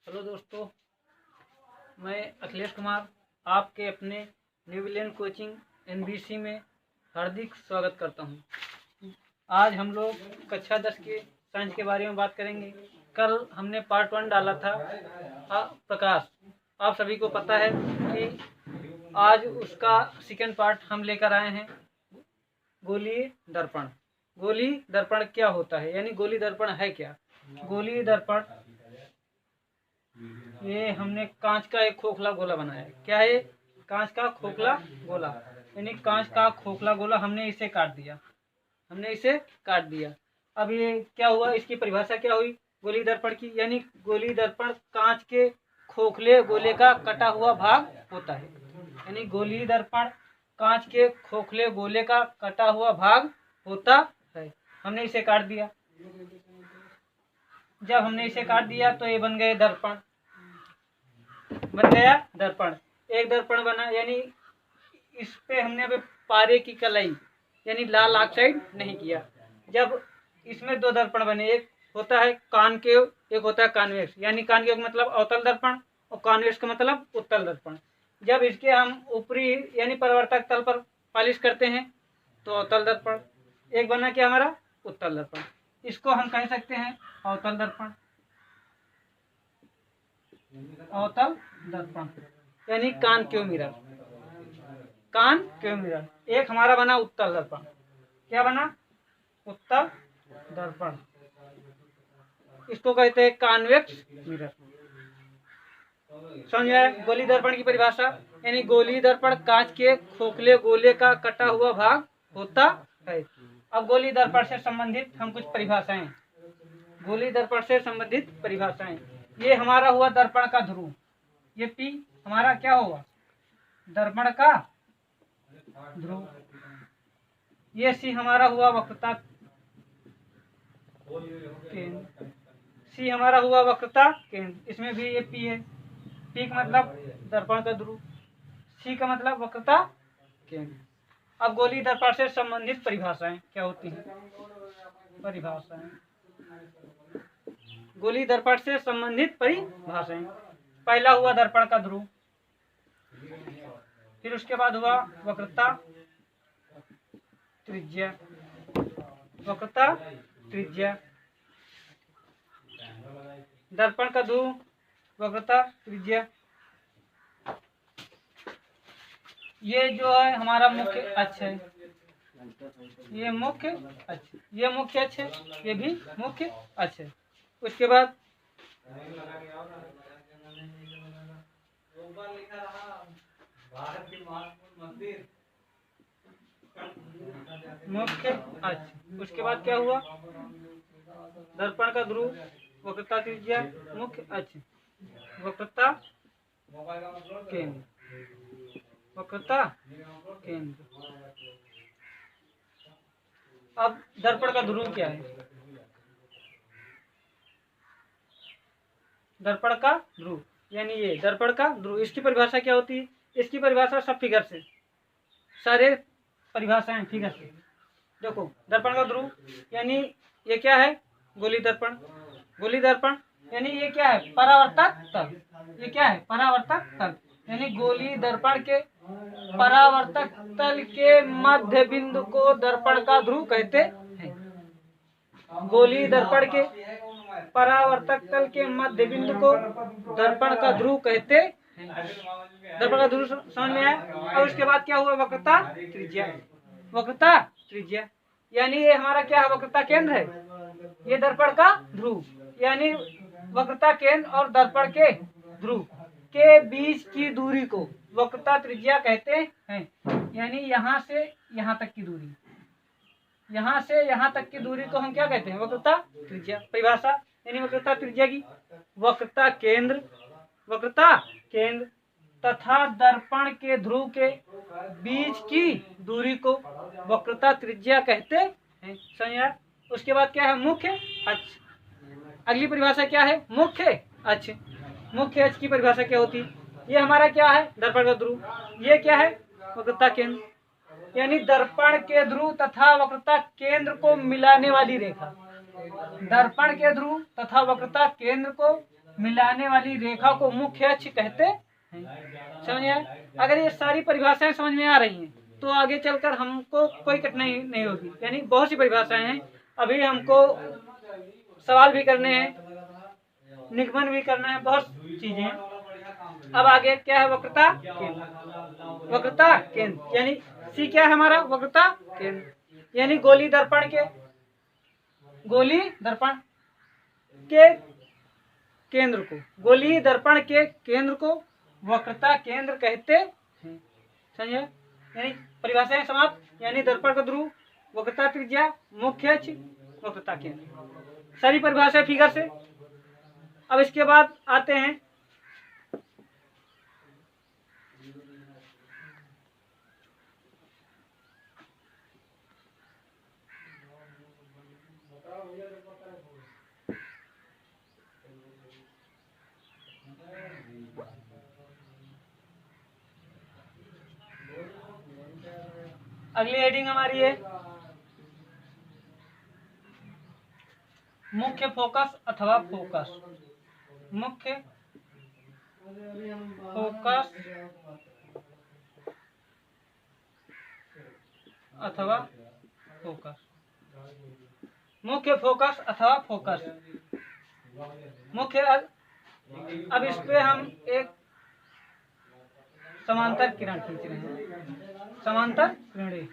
Hello दोस्तों, मैं अखिलेश कुमार आपके अपने न्यूजीलैंड कोचिंग NBC में हार्दिक स्वागत करता हूं। आज हम लोग कक्षा 10 के साइंस के बारे में बात करेंगे। कल हमने पार्ट 1 डाला था प्रकाश। आप सभी को पता है कि आज उसका सेकेंड पार्ट हम लेकर आए हैं, गोलीय दर्पण। गोलीय दर्पण क्या होता है, यानी गोलीय दर्पण है क्या? गोलीय दर्पण, ये हमने कांच का एक खोखला गोला बनाया है। क्या है? कांच का खोखला गोला, यानी कांच का खोखला गोला हमने इसे काट दिया। अब ये क्या हुआ, इसकी परिभाषा क्या हुई गोलीय दर्पण की? यानी गोलीय दर्पण कांच के खोखले गोले का कटा हुआ भाग होता है। यानी गोलीय दर्पण कांच के खोखले गोले का कटा हुआ भाग होता है। हमने इसे काट दिया। जब हमने इसे काट दिया तो ये बन गए दर्पण, बन गया दर्पण। एक दर्पण बना, यानी इस पे हमने अभी पारे की कलाई यानी लाल ऑक्साइड नहीं किया। जब इसमें दो दर्पण बने, एक होता है कॉनकेव, एक होता है कॉन्वेक्स। यानी कॉनकेव मतलब अवतल दर्पण और कॉन्वेक्स का मतलब उत्तल दर्पण। जब इसके हम ऊपरी यानी परावर्तक तल पर पालिश करते हैं तो अवतल दर्पण। एक बना क्या हमारा उत्तल दर्पण। इसको हम कह सकते हैं अवतल दर्पण, अवतल दर्पण यानी कॉनकेव मिरर। Concave mirror. एक हमारा बना उत्तल दर्पण। क्या बना? उत्तल दर्पण। इसको कहते हैं कॉन्वेक्स मिरर। समझ आया गोलीय दर्पण की परिभाषा? यानी गोलीय दर्पण कांच के खोखले गोले का कटा हुआ भाग होता है। अब गोलीय दर्पण से संबंधित हम कुछ परिभाषाएं, गोलीय दर्पण से संबंधित परिभाषाएं। ये हमारा हुआ दर्पण का ध्रुव, ये P हमारा क्या होगा? दर्पण का ध्रुव। ये C हमारा हुआ वक्रता केंद्र, C हमारा हुआ वक्रता केंद्र। इसमें भी ये P है। P का मतलब दर्पण का ध्रुव, C का मतलब वक्रता केंद्र। अब गोलीय दर्पण से संबंधित परिभाषाएं क्या होती हैं? परिभाषाएं, गोलीय दर्पण से संबंधित परिभाषाएं। पहला हुआ दर्पण का ध्रुव, फिर उसके बाद हुआ वक्रता त्रिज्या, वक्रता त्रिज्या, दर्पण का ध्रुव, वक्रता त्रिज्या। ये जो है हमारा मुख्य अक्ष है, ये मुख्य अक्ष, ये मुख्य अक्ष है, ये भी मुख्य अक्ष है। उसके बाद मुख्य अक्ष। उसके बाद क्या हुआ? दर्पण का ध्रुव, वक्रता त्रिज्या, मुख्य अक्ष, वक्रता केंद्र, वक्रता केंद्र। अब दर्पण का ध्रुव क्या है? दर्पण का ध्रुव यानी ये दर्पण का ध्रुव। इसकी परिभाषा क्या होती है? इसकी परिभाषा सब फिगर से, सारे परिभाषाएं फिगर से। देखो, दर्पण का ध्रुव यानी ये क्या है? गोलीय दर्पण। गोलीय दर्पण यानी ये क्या है? परावर्तक तल। ये क्या है? परावर्तक तल। यानी गोलीय दर्पण के परावर्तक तल के मध्य बिंदु को दर्पण का ध्रुव कहते हैं। गोलीय दर्पण के परावर्तक तल के मध्य बिंदु को दर्पण का ध्रुव कहते हैं। दर्पण का ध्रुव समझ में आया? और उसके बाद क्या हुआ? वक्रता त्रिज्या, वक्रता त्रिज्या यानी ये हमारा क्या है? वक्रता केंद्र है। ये दर्पण का ध्रुव यानी वक्रता केंद्र और दर्पण के ध्रुव के बीच की दूरी को वक्रता त्रिज्या कहते हैं। यानी यहाँ से यहाँ तक की दूरी, यहाँ से यहाँ तक की दूरी को हम क्या कहते हैं? वक्रता त्रिज्या। परिभाषा यानी वक्रता त्रिज्या की वक्रता केंद्र, वक्रता केंद्र तथा दर्पण के ध्रुव के बीच की दूरी को वक्रता त्रिज्या कहते हैं। समझ? उसके बाद क्या है? मुख्य अक्ष। अगली परिभाषा क्या है? मुख्य अक्ष। मुख्य अक्ष की परिभाषा क्या होती है? ये हमारा क्या है? दर्पण का ध्रुव। ये क्या है? वक्रता केंद्र। यानी दर्पण के ध्रुव तथा वक्रता केंद्र को मिलाने वाली रेखा, दर्पण के ध्रुव तथा वक्रता केंद्र को मिलाने वाली रेखा को मुख्य अक्ष कहते हैं। समझ आया? अगर ये सारी परिभाषाएं समझ में आ रही हैं तो आगे चलकर हमको कोई कठिनाई नहीं होगी। यानी बहुत सी परिभाषाएं हैं, अभी हमको सवाल भी करने हैं, निगमन भी करना है, बहुत चीजें हैं। अब आगे क्या है? वक्रता केंद्र। वक्रता केंद्र यानी सी क्या है हमारा? वक्रता केंद्र। यानी गोली दर्पण के केंद्र को, गोलीय दर्पण के केंद्र को वक्रता केंद्र कहते हैं। समझे? यानी परिभाषाएं समाप्त। यानी दर्पण का ध्रुव, वक्रता त्रिज्या, मुख्य अक्ष, वक्रता केंद्र, सारी परिभाषाएं फिगर से। अब इसके बाद आते हैं अगली हेडिंग हमारी है मुख्य फोकस अथवा फोकस। मुख्य फोकस अथवा फोकस। मुख्य फोकस अथवा फोकस। मुख्य, अब इस पे हम एक समांतर किरण खींच रहे हैं, समांतर किरणें।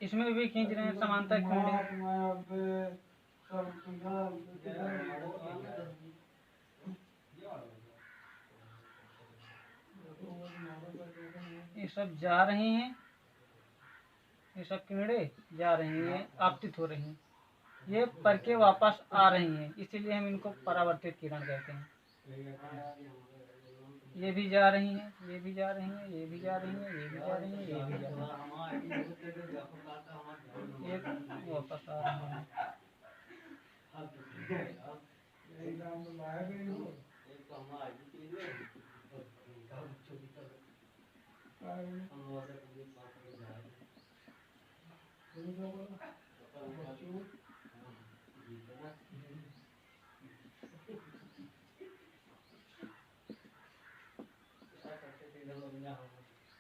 इसमें भी खींच रहे हैं समांतर किरणें। ये सब जा रही हैं, ये सब किरणें जा रही हैं, आपतित हो रही हैं, ये पर के वापस आ रही हैं, इसीलिए हम इनको परावर्तित किरण कहते हैं। ये भी जा रही हैं, ये भी जा रही हैं, ये भी जा रही हैं, ये भी जा रही हैं, ये भी जा रही हैं, ये वापस आ रही हैं।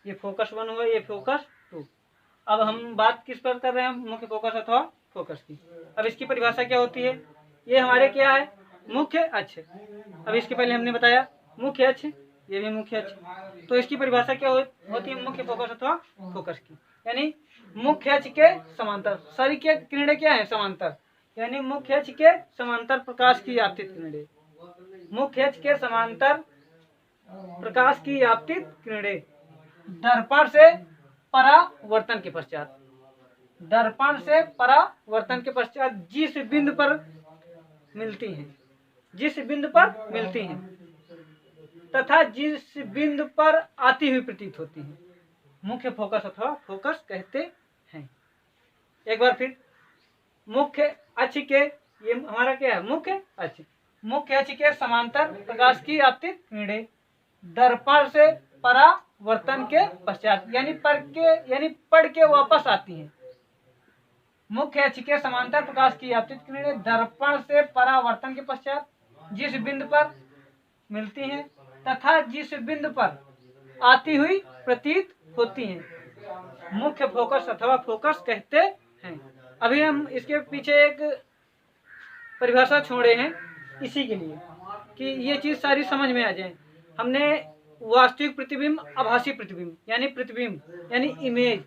ये फोकस 1 हुआ, ये फोकस 2। अब हम बात किस पर कर रहे हैं? मुख्य फोकस अथवा फोकस की। अब इसकी परिभाषा क्या होती है? ये हमारे क्या है? मुख्य अक्ष। अब इसके पहले हमने बताया मुख्य अक्ष, ये भी मुख्य अक्ष। तो इसकी परिभाषा क्या होती है मुख्य फोकस अथवा फोकस की? यानी मुख्य अक्ष के समांतर सारी क्या किरणें क्या है? समांतर। यानी मुख्य अक्ष के समांतर प्रकाश की आपतित किरणें, मुख्य अक्ष के समांतर प्रकाश की आपतित किरणें दर्पण से परावर्तन के पश्चात, दर्पण से परावर्तन के पश्चात जिस बिंदु पर मिलती हैं, जिस बिंदु पर मिलती हैं तथा जिस बिंदु पर आती हुई प्रतीत होती हैं, मुख्य फोकस अथवा फोकस कहते हैं। एक बार फिर, मुख्य अक्ष के, ये हमारा क्या है? मुख्य अक्ष। मुख्य अक्ष के समांतर प्रकाश की आपतित किरणें दर्पण से परावर्तन के पश्चात, यानी पढ़ के वापस आती हैं। मुख्य अक्ष के समांतर प्रकाश की आपतित किरणें दर्पण से परावर्तन के पश्चात जिस बिंदु पर मिलती हैं तथा जिस बिंदु पर आती हुई प्रतीत होती हैं, मुख्य फोकस अथवा फोकस कहते हैं। अभी हम इसके पीछे एक परिभाषा छोड़े हैं इसी के लिए कि ये चीज सारी समझ में आ जाए। हमने वास्तविक प्रतिबिंब, आभासी प्रतिबिंब यानी इमेज।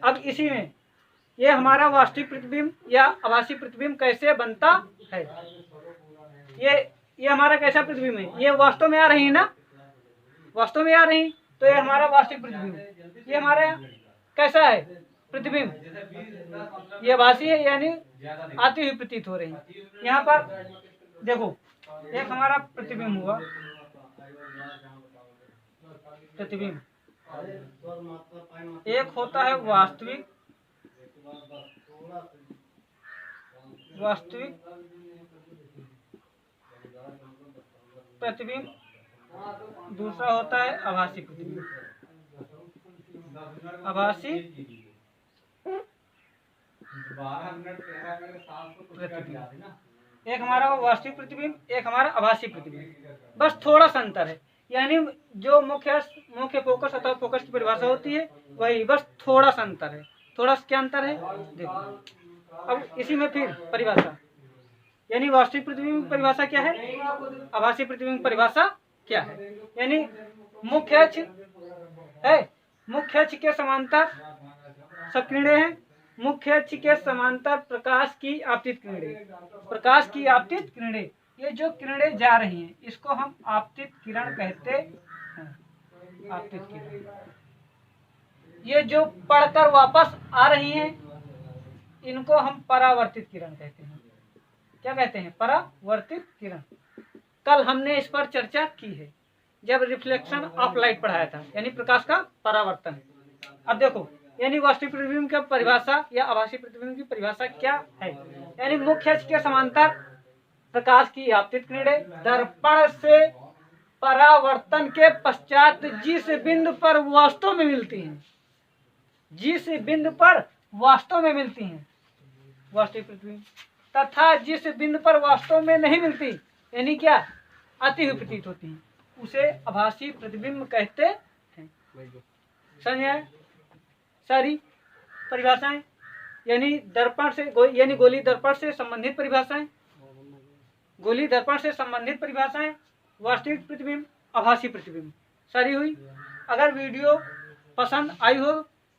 अब इसी में ये हमारा वास्तविक प्रतिबिंब या आभासी प्रतिबिंब कैसे बनता है? ये हमारा कैसा प्रतिबिंब है? ये वास्तव में आ रही है ना, वास्तव में आ रही, तो ये हमारा वास्तविक प्रतिबिंब। ये हमारा कैसा है? प्रतिबिंब। ये आभासी है, यानी आती हुई प्रतीत हो रही। यहाँ पर देखो, एक हमारा प्रतिबिंब हुआ, प्रतिबिंब। एक होता है वास्तविक, वास्तविक प्रतिबिंब, दूसरा होता है आभासी प्रतिबिंब। आभासी प्रतिबिंब, एक हमारा वास्तविक प्रतिबिंब, एक हमारा आभासी प्रतिबिंब, बस थोड़ा सा अंतर है। यानी जो मुख्य फोकस अथवा फोकस की परिभाषा होती है वही, बस थोड़ा सा अंतर है। थोड़ा सा क्या अंतर है देखो। अब इसी में फिर परिभाषा, यानी वास्तविक प्रतिबिंब की परिभाषा क्या है, आभासी प्रतिबिंब की परिभाषा क्या है। यानी मुख्य अक्ष है, मुख्य अक्ष के समांतर सकिरणें हैं, मुख्य अक्ष के समांतर प्रकाश की आपतित किरणें, प्रकाश की आपतित किरणें, ये जो किरणें जा रही हैं इसको हम आपतित किरण कहते हैं। आपतित किरण, ये जो पढ़कर वापस आ रही हैं इनको हम परावर्तित किरण कहते हैं। क्या कहते हैं, परावर्तित किरण। कल हमने इस पर चर्चा की है जब रिफ्लेक्शन ऑफ लाइट पढ़ाया था, यानी प्रकाश का परावर्तन। अब देखो, यानी वास्तविक प्रतिबिंब की परिभाषा या आभासी प्रतिबिंब की परिभाषा क्या है। यानी मुख्य अक्ष के समांतर प्रकाश की आपतित किरणें दर्पण से परावर्तन के पश्चात जिस बिंदु पर वास्तव में मिलती हैं, जिस बिंदु पर वास्तव में मिलती हैं वास्तविक प्रतिबिंब, तथा जिस बिंदु पर वास्तव में नहीं मिलती, यानी क्या अति विपरीत होती हैं, उसे आभासी प्रतिबिंब कहते हैं। समझे सारी परिभाषाएं, यानी दर्पण से यानी गोली दर्पण से संबंधित परिभाषाएं, गोली दर्पण से संबंधित परिभाषाएं, वास्तविक प्रतिबिंब, आभासी प्रतिबिंब सारी हुई। अगर वीडियो पसंद आई हो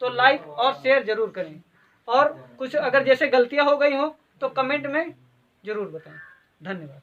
तो लाइक और शेयर जरूर करें, और कुछ अगर जैसे गलतियां हो गई हो तो कमेंट में जरूर बताएं। धन्यवाद।